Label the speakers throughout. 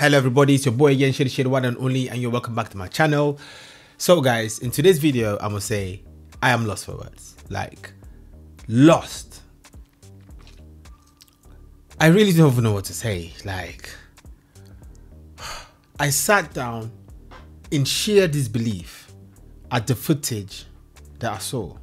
Speaker 1: Hello everybody, it's your boy again, Shady, one and only, and you're welcome back to my channel. So guys, in today's video, I'm gonna say I am lost for words. Like, lost. I really don't even know what to say. Like, I sat down in sheer disbelief at the footage that I saw.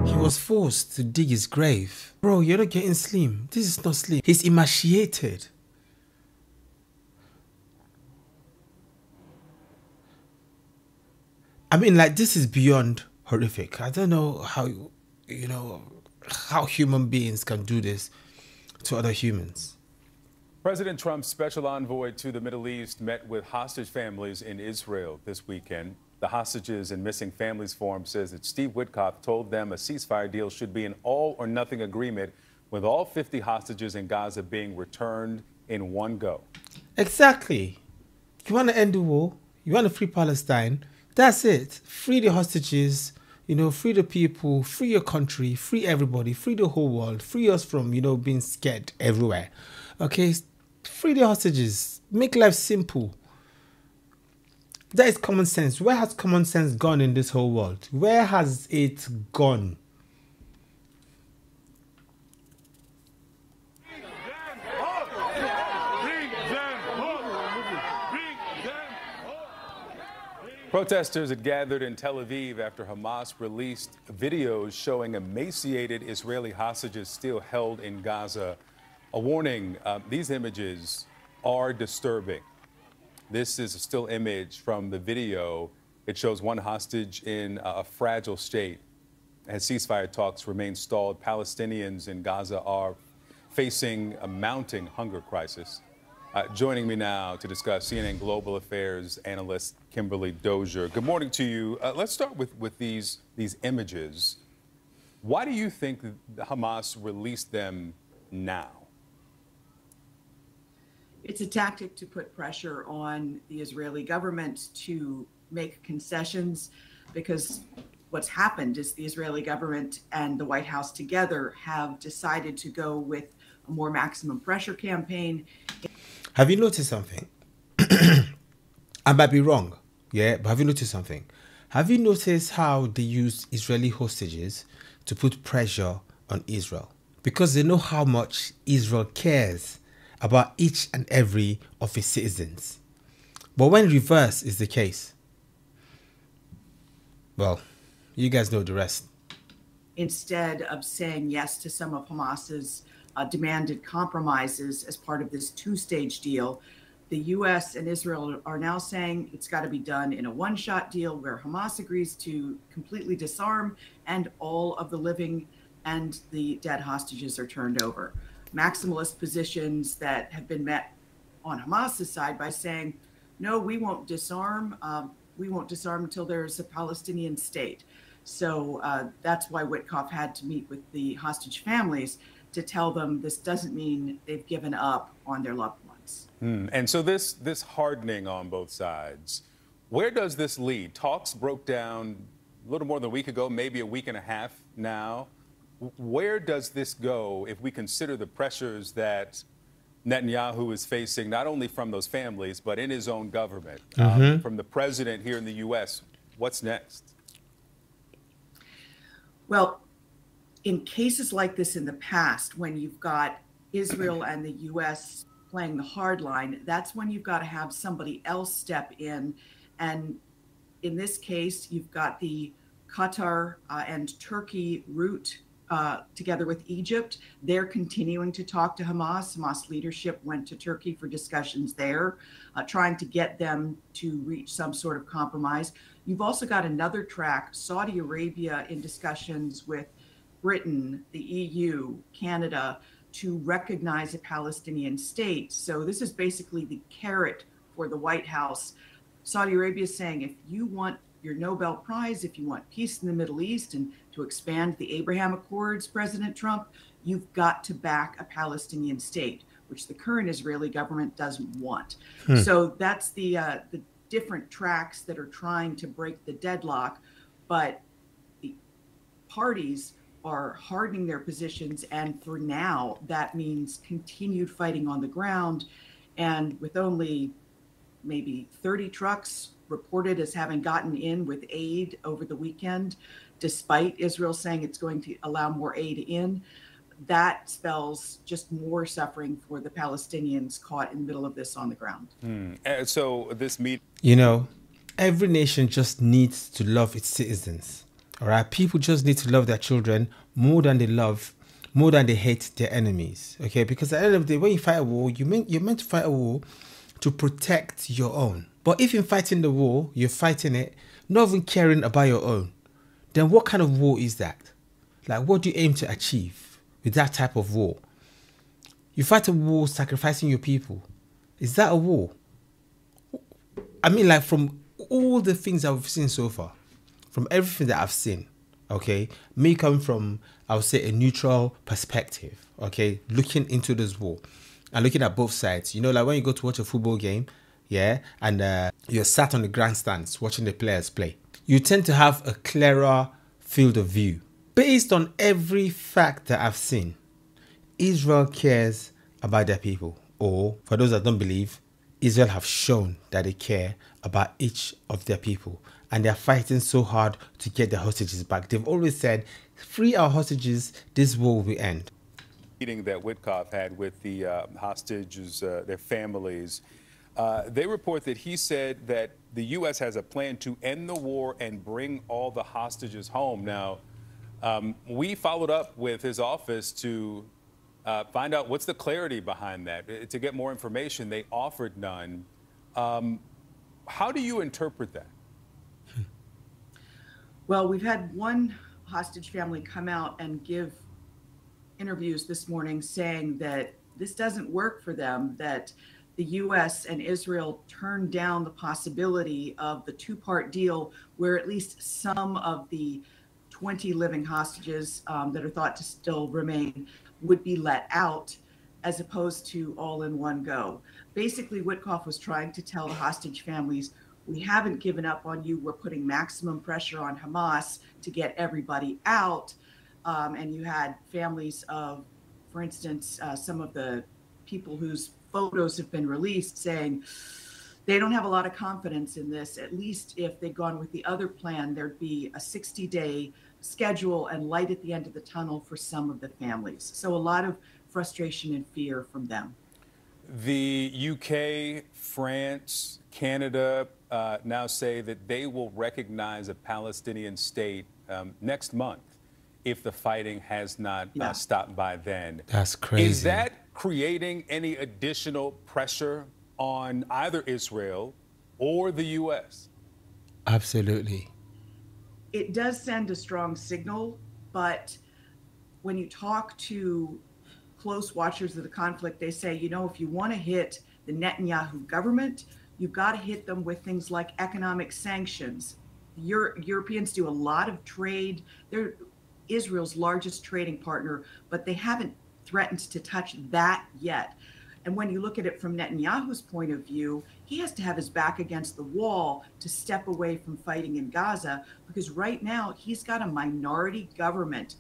Speaker 1: He was forced to dig his grave. Bro, you're not getting slim. This is not slim. He's emaciated. I mean, like, this is beyond horrific. I don't know how, how human beings can do this to other humans.
Speaker 2: President Trump's special envoy to the Middle East met with hostage families in Israel this weekend. The Hostages and Missing Families Forum says that Steve Witkoff told them a ceasefire deal should be an all-or-nothing agreement with all 50 hostages in Gaza being returned in one go. Exactly.
Speaker 1: You want to end the war? You want to free Palestine? That's it. Free the hostages, free the people, free your country, free everybody, free the whole world, free us from, being scared everywhere. Okay? Free the hostages. Make life simple. That is common sense. Where has common sense gone in this whole world? Where has it gone?
Speaker 2: Protesters had gathered in Tel Aviv after Hamas released videos showing emaciated Israeli hostages still held in Gaza. A warning, these images are disturbing. This is a still image from the video. It shows one hostage in a fragile state. As ceasefire talks remain stalled, Palestinians in Gaza are facing a mounting hunger crisis. Joining me now to discuss, CNN Global Affairs analyst Kimberly Dozier. Good morning to you. Let's start with these images. Why do you think that Hamas released them now?
Speaker 3: It's a tactic to put pressure on the Israeli government to make concessions, because what's happened is the Israeli government and the White House together have decided to go with a more maximum pressure campaign.
Speaker 1: Have you noticed something? I might be wrong, yeah, but have you noticed something? Have you noticed how they use Israeli hostages to put pressure on Israel? Because they know how much Israel cares about each and every of its citizens. But when reverse is the case, well, you guys know the rest.
Speaker 3: Instead of saying yes to some of Hamas's demanded compromises as part of this two-stage deal, the U.S. and Israel are now saying it's got to be done in a one-shot deal where Hamas agrees to completely disarm and all of the living and the dead hostages are turned over. Maximalist positions that have been met on Hamas's side by saying, no, we won't disarm. We won't disarm until there's a Palestinian state. So that's why Witkoff had to meet with the hostage families to tell them this doesn't mean they've given up on their loved ones.
Speaker 2: And so this hardening on both sides, where does this lead? Talks broke down a little more than a week ago, maybe a week and a half now. Where does this go if we consider the pressures that Netanyahu is facing, not only from those families, but in his own government, from the president here in the U.S.? What's next?
Speaker 3: Well, in cases like this in the past, when you've got Israel and the U.S. playing the hard line, that's when you've got to have somebody else step in. And in this case, you've got the Qatar and Turkey route together with Egypt. They're continuing to talk to Hamas. Hamas leadership went to Turkey for discussions there, trying to get them to reach some sort of compromise. You've also got another track, Saudi Arabia, in discussions with Britain, the EU, Canada, to recognize a Palestinian state. So this is basically the carrot for the White House. Saudi Arabia is saying, if you want your Nobel Prize, if you want peace in the Middle East and to expand the Abraham Accords, President Trump, you've got to back a Palestinian state, which the current Israeli government doesn't want. So that's the different tracks that are trying to break the deadlock. But the parties are hardening their positions. And for now, that means continued fighting on the ground. And with only maybe 30 trucks reported as having gotten in with aid over the weekend, despite Israel saying it's going to allow more aid in, that spells just more suffering for the Palestinians caught in the middle of this on the ground.
Speaker 2: So this meeting.
Speaker 1: You know, every nation just needs to love its citizens. All right, people just need to love their children more than they hate their enemies. Okay, because at the end of the day, when you fight a war, you're meant to fight a war to protect your own. But if in fighting the war, you're fighting it not even caring about your own, then what kind of war is that? Like, what do you aim to achieve with that type of war? You fight a war sacrificing your people. Is that a war? I mean, like, from all the things that we've seen so far, from everything that I've seen, okay, me coming from, I would say, a neutral perspective, okay, looking into this war and looking at both sides. You know, like when you go to watch a football game, yeah, and you're sat on the grandstands watching the players play, you tend to have a clearer field of view. Based on every fact that I've seen, Israel cares about their people. Or, for those that don't believe, Israel have shown that they care about each of their people. And they're fighting so hard to get their hostages back. They've always said, free our hostages, this war will end.
Speaker 2: Meeting that WIKTOFF had with the hostages, their families, they report that he said that the U.S. has a plan to end the war and bring all the hostages home. Now, we followed up with his office to find out what's the clarity behind that. To get more information, they offered none. How do you interpret that?
Speaker 3: Well, we've had one hostage family come out and give interviews this morning saying that this doesn't work for them, that the U.S. and Israel turned down the possibility of the two-part deal where at least some of the 20 living hostages that are thought to still remain would be let out, as opposed to all in one go. Basically, WIKTOFF was trying to tell the hostage families, we haven't given up on you. We're putting maximum pressure on Hamas to get everybody out. And you had families of, for instance, some of the people whose photos have been released saying they don't have a lot of confidence in this. At least if they'd gone with the other plan, there'd be a 60-day schedule and light at the end of the tunnel for some of the families. So a lot of frustration and fear from them.
Speaker 2: The UK, France, Canada now say that they will recognize a Palestinian state next month if the fighting has not stopped by then.
Speaker 1: That's crazy.
Speaker 2: Is that creating any additional pressure on either Israel or the U.S.?
Speaker 1: Absolutely.
Speaker 3: It does send a strong signal, but when you talk to close watchers of the conflict, they say, you know, if you want to hit the Netanyahu government, you've got to hit them with things like economic sanctions. Europeans do a lot of trade. They're Israel's largest trading partner, but they haven't threatened to touch that yet. And when you look at it from Netanyahu's point of view, he has to have his back against the wall to step away from fighting in Gaza, because right now he's got a minority government.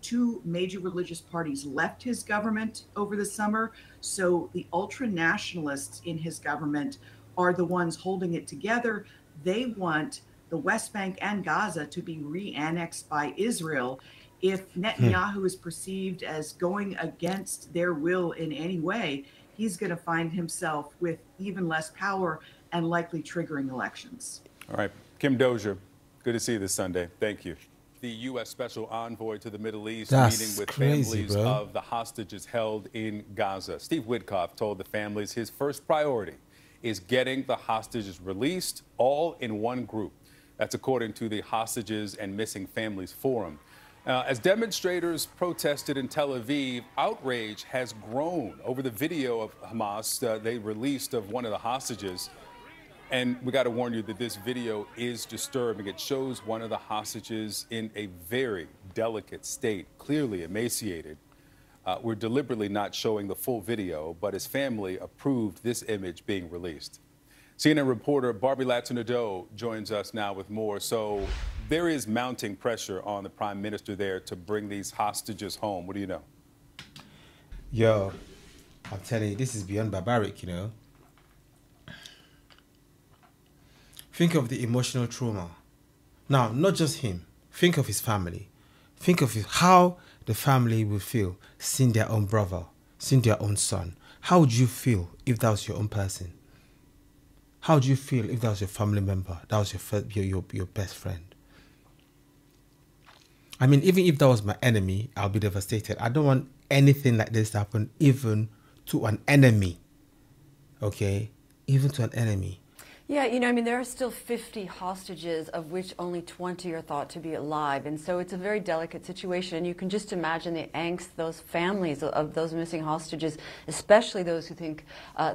Speaker 3: Two major religious parties left his government over the summer. So the ultra-nationalists in his government are the ones holding it together. They want the West Bank and Gaza to be re-annexed by Israel. If Netanyahu is perceived as going against their will in any way, he's going to find himself with even less power and likely triggering elections.
Speaker 2: All right. Kim Dozier, good to see you this Sunday. Thank you. The U.S. Special Envoy to the Middle East meeting with families of the hostages held in Gaza. Steve Witkoff told the families his first priority is getting the hostages released all in one group. That's according to the Hostages and Missing Families Forum. As demonstrators protested in Tel Aviv, outrage has grown over the video of Hamas they released of one of the hostages. And we got to warn you that this video is disturbing. It shows one of the hostages in a very delicate state, clearly emaciated. We're deliberately not showing the full video, but his family approved this image being released. CNN reporter Barbie Latino joins us now with more. So there is mounting pressure on the prime minister there to bring these hostages home. What do you know?
Speaker 1: Yo, I'm telling you, this is beyond barbaric, you know. Think of the emotional trauma. Now, not just him. Think of his family. Think of how the family will feel seeing their own brother, seeing their own son. How would you feel if that was your own person? How would you feel if that was your family member? That was your best friend? I mean, even if that was my enemy, I'll be devastated. I don't want anything like this to happen even to an enemy. Okay? Even to an enemy.
Speaker 4: Yeah, you know, I mean, there are still 50 hostages, of which only 20 are thought to be alive. And so it's a very delicate situation. And you can just imagine the angst those families of those missing hostages, especially those who think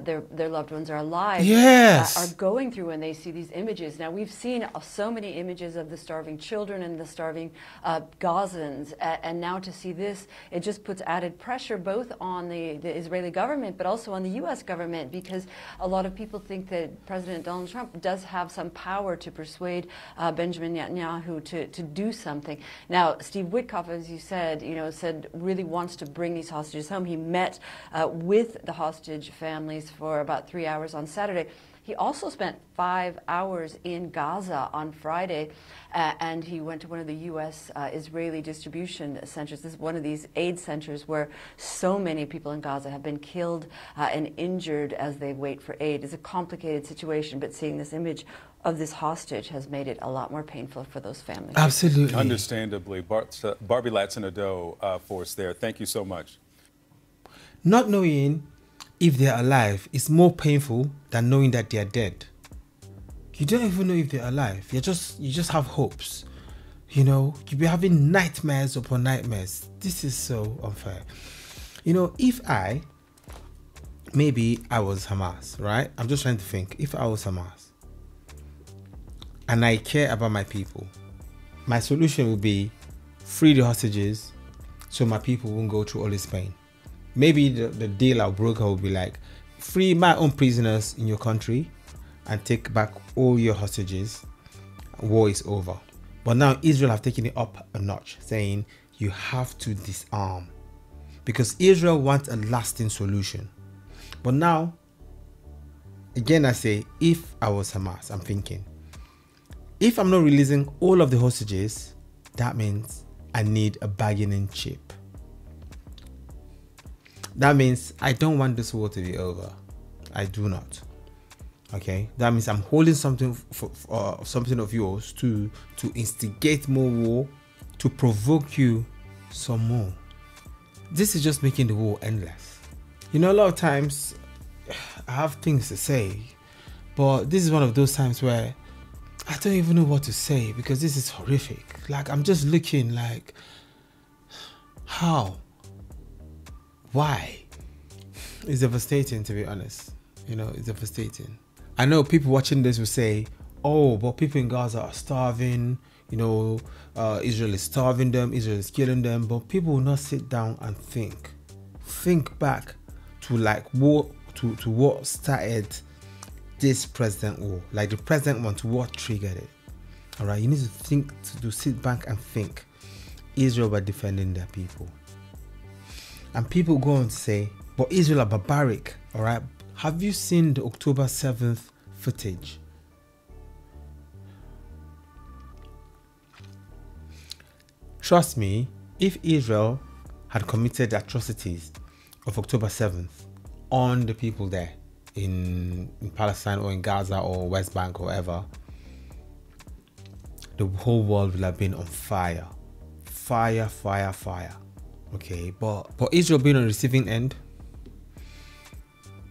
Speaker 4: their loved ones are alive,
Speaker 1: yes,
Speaker 4: are going through when they see these images. Now, we've seen so many images of the starving children and the starving Gazans. And now to see this, it just puts added pressure both on the Israeli government, but also on the U.S. government, because a lot of people think that President Donald Trump does have some power to persuade Benjamin Netanyahu to do something. Now, Steve Witkoff, as you said, said really wants to bring these hostages home. He met with the hostage families for about 3 hours on Saturday. He also spent 5 hours in Gaza on Friday, and he went to one of the U.S. Israeli distribution centers. This is one of these aid centers where so many people in Gaza have been killed and injured as they wait for aid. It's a complicated situation, but seeing this image of this hostage has made it a lot more painful for those families.
Speaker 1: Absolutely.
Speaker 2: Understandably. Barbie Latson-Ado for us there. Thank you so much.
Speaker 1: Not knowing if they're alive is more painful than knowing that they're dead. You don't even know if they're alive. You just have hopes. You'll be having nightmares upon nightmares. This is so unfair. If maybe I was Hamas, right? I'm just trying to think. If I was Hamas and I care about my people, my solution would be free the hostages so my people won't go through all this pain. Maybe the deal our broker will be like, free my own prisoners in your country and take back all your hostages. War is over. But now Israel have taken it up a notch, saying you have to disarm. Because Israel wants a lasting solution. But now, again I say, if I was Hamas, I'm thinking, if I'm not releasing all of the hostages, that means I need a bargaining chip. That means I don't want this war to be over. I do not. Okay? That means I'm holding something something of yours to instigate more war, to provoke you some more. This is just making the war endless. A lot of times I have things to say, but this is one of those times where I don't even know what to say because this is horrific. Like, I'm just looking like, how? Why? It's devastating, to be honest. It's devastating. I know people watching this will say, oh, but people in Gaza are starving. Israel is starving them. Israel is killing them. But people will not sit down and think. Think back to what started this president war. Like the president want, what triggered it. All right, you need to think, to sit back and think. Israel were defending their people. And people go on to say, but Israel are barbaric, all right? Have you seen the October 7th footage? Trust me, if Israel had committed the atrocities of October 7th on the people there in Palestine or in Gaza or West Bank or wherever, the whole world would have been on fire. Fire, fire, fire. Okay, but Israel being on the receiving end,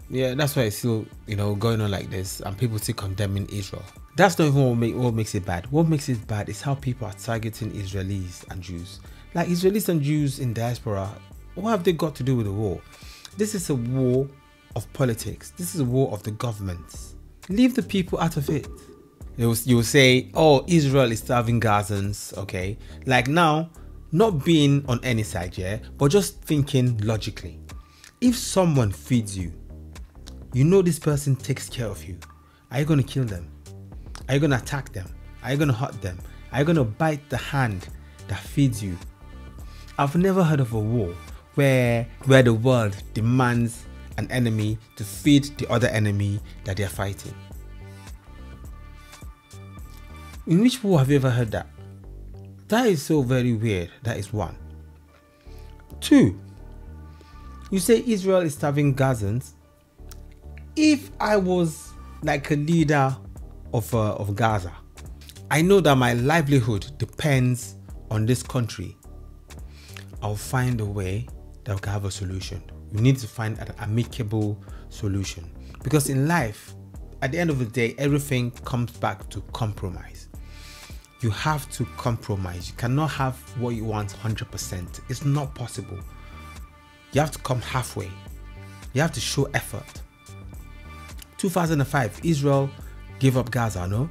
Speaker 1: yeah, that's why it's still, going on like this, and people still condemning Israel. That's not even what makes it bad. What makes it bad is how people are targeting Israelis and Jews. Like, Israelis and Jews in diaspora, what have they got to do with the war? This is a war of politics. This is a war of the governments. Leave the people out of it. You will say, oh, Israel is starving Gazans, okay? Like now, not being on any side, yeah, but just thinking logically. If someone feeds you, this person takes care of you, are you going to kill them? Are you going to attack them? Are you going to hurt them? Are you going to bite the hand that feeds you? I've never heard of a war where the world demands an enemy to feed the other enemy that they're fighting. In which war have you ever heard that? That is so very weird. That is one. Two, you say Israel is starving Gazans. If I was like a leader of Gaza, I know that my livelihood depends on this country. I'll find a way that we can have a solution. We need to find an amicable solution, because in life, at the end of the day, everything comes back to compromise. You have to compromise. You cannot have what you want 100%. It's not possible. You have to come halfway. You have to show effort. 2005, Israel gave up Gaza, no?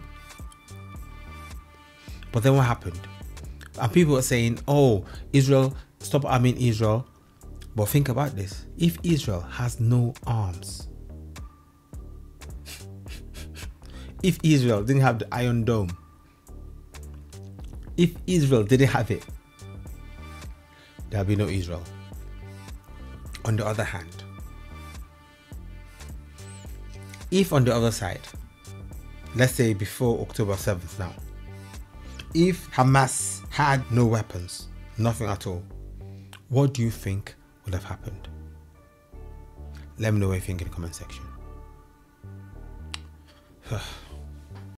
Speaker 1: But then what happened? And people are saying, oh, Israel, stop arming Israel. But think about this. If Israel has no arms, if Israel didn't have the Iron Dome, if Israel didn't have it, there'll be no Israel. On the other hand, if on the other side, let's say before October 7th now, if Hamas had no weapons, nothing at all, what do you think would have happened? Let me know what you think in the comment section.